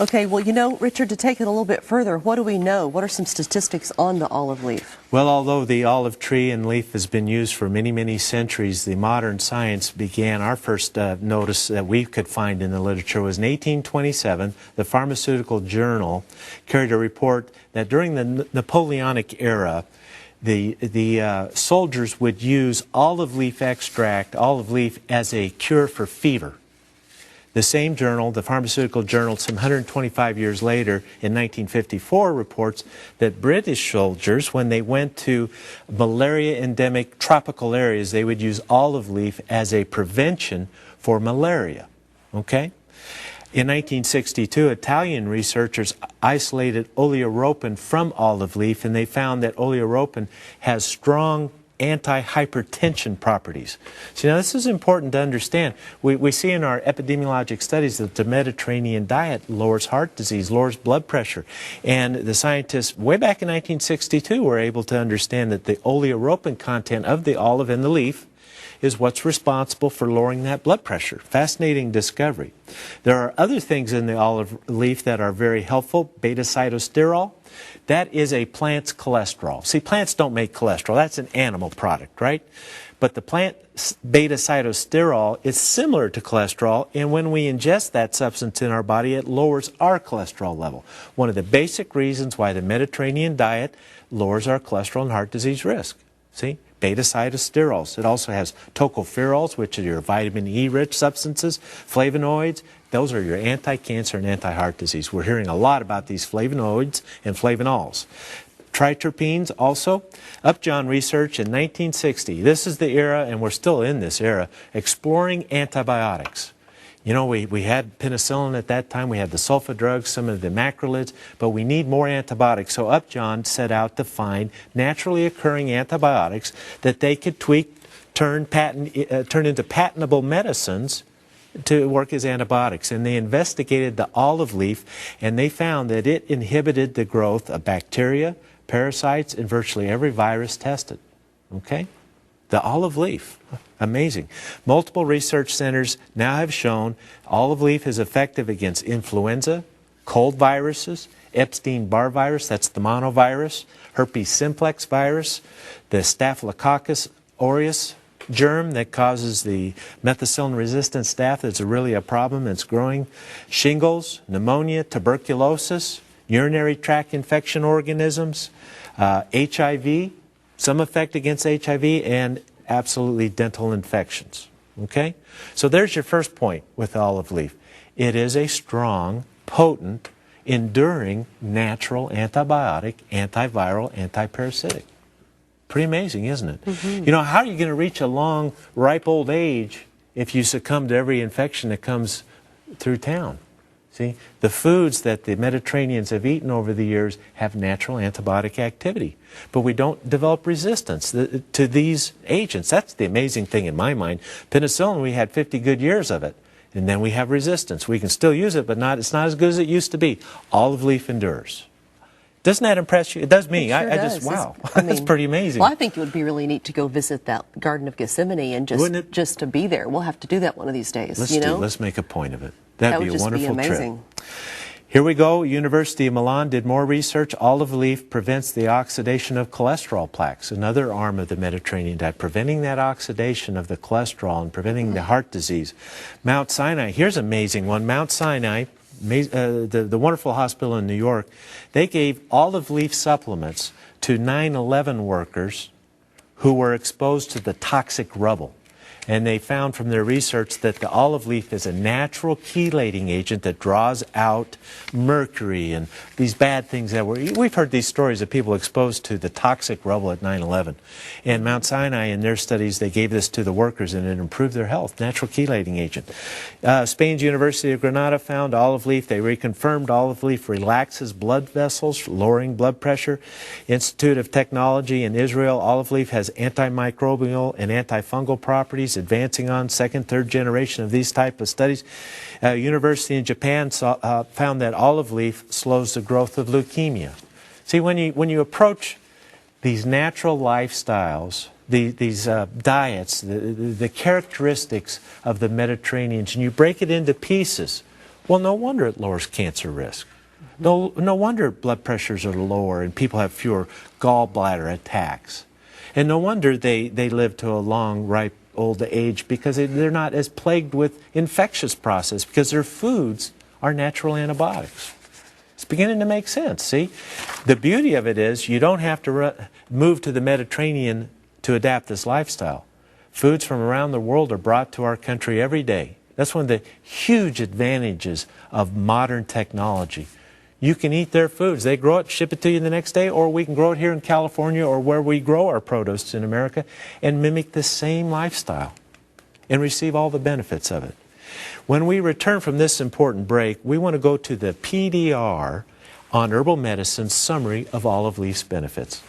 Okay, well, you know, Richard, to take it a little bit further, what do we know? What are some statistics on the olive leaf? Well, although the olive tree and leaf has been used for many, many centuries, the modern science began, our first notice that we could find in the literature was in 1827. The Pharmaceutical Journal carried a report that during the Napoleonic era, the soldiers would use olive leaf extract, olive leaf, as a cure for fever. The same journal, the Pharmaceutical Journal, some 125 years later, in 1954, reports that British soldiers, when they went to malaria-endemic tropical areas, they would use olive leaf as a prevention for malaria. Okay? In 1962, Italian researchers isolated oleoropin from olive leaf, and they found that oleoropin has strong anti-hypertension properties. So now this is important to understand. We see in our epidemiologic studies that the Mediterranean diet lowers heart disease, lowers blood pressure. And the scientists way back in 1962 were able to understand that the oleoropin content of the olive and the leaf is what's responsible for lowering that blood pressure. Fascinating discovery. There are other things in the olive leaf that are very helpful. Beta-cytosterol. That is a plant's cholesterol. See, plants don't make cholesterol. That's an animal product, right? But the plant beta-cytosterol is similar to cholesterol, and when we ingest that substance in our body, it lowers our cholesterol level. One of the basic reasons why the Mediterranean diet lowers our cholesterol and heart disease risk. See? Beta-cytosterols. It also has tocopherols, which are your vitamin E-rich substances, flavonoids. Those are your anti-cancer and anti-heart disease. We're hearing a lot about these flavonoids and flavonols. Triterpenes also. Upjohn research in 1960. This is the era, and we're still in this era, exploring antibiotics. You know, we had penicillin at that time, we had the sulfa drugs, some of the macrolides, but we need more antibiotics. So Upjohn set out to find naturally occurring antibiotics that they could tweak, turn into patentable medicines to work as antibiotics. And they investigated the olive leaf, and they found that it inhibited the growth of bacteria, parasites, and virtually every virus tested. Okay? The olive leaf. Amazing. Multiple research centers now have shown olive leaf is effective against influenza, cold viruses, Epstein-Barr virus, that's the monovirus, herpes simplex virus, the Staphylococcus aureus germ that causes the methicillin-resistant staph that's really a problem that's growing, shingles, pneumonia, tuberculosis, urinary tract infection organisms, HIV, some effect against HIV, and absolutely dental infections. Okay? So there's your first point with olive leaf. It is a strong, potent, enduring, natural antibiotic, antiviral, antiparasitic. Pretty amazing, isn't it? Mm-hmm. You know, how are you going to reach a long, ripe old age if you succumb to every infection that comes through town? See, the foods that the Mediterraneans have eaten over the years have natural antibiotic activity, but we don't develop resistance to these agents. That's the amazing thing in my mind. Penicillin, we had 50 good years of it, and then we have resistance. We can still use it, but it's not as good as it used to be. Olive leaf endures. Doesn't that impress you? It does me. It sure does. Just, wow, that's pretty amazing. Well, I think it would be really neat to go visit that Garden of Gethsemane and just to be there. We'll have to do that one of these days. Let's make a point of it. That'd be a wonderful trip. Here we go. University of Milan did more research. Olive leaf prevents the oxidation of cholesterol plaques, another arm of the Mediterranean diet, preventing that oxidation of the cholesterol and preventing the heart disease. Mount Sinai, here's an amazing one. Mount Sinai, the wonderful hospital in New York, they gave olive leaf supplements to 9/11 workers who were exposed to the toxic rubble. And they found from their research that the olive leaf is a natural chelating agent that draws out mercury and these bad things that we've heard these stories of people exposed to the toxic rubble at 9/11. And Mount Sinai, in their studies, they gave this to the workers and it improved their health, natural chelating agent. Spain's University of Granada found olive leaf. They reconfirmed olive leaf relaxes blood vessels, lowering blood pressure. Institute of Technology in Israel, olive leaf has antimicrobial and antifungal properties, advancing on second, third generation of these type of studies. University in Japan found that olive leaf slows the growth of leukemia. See, when you approach these natural lifestyles, these diets, the characteristics of the Mediterraneans, and you break it into pieces, Well, no wonder it lowers cancer risk. No wonder blood pressures are lower and people have fewer gallbladder attacks. And no wonder they live to a long, ripe old age, because they're not as plagued with infectious process, because their foods are natural antibiotics. It's beginning to make sense, see? The beauty of it is you don't have to move to the Mediterranean to adapt this lifestyle. Foods from around the world are brought to our country every day. That's one of the huge advantages of modern technology. You can eat their foods. They grow it, ship it to you the next day, or we can grow it here in California or where we grow our produce in America and mimic the same lifestyle and receive all the benefits of it. When we return from this important break, we want to go to the PDR on herbal medicine's summary of olive leaf's benefits.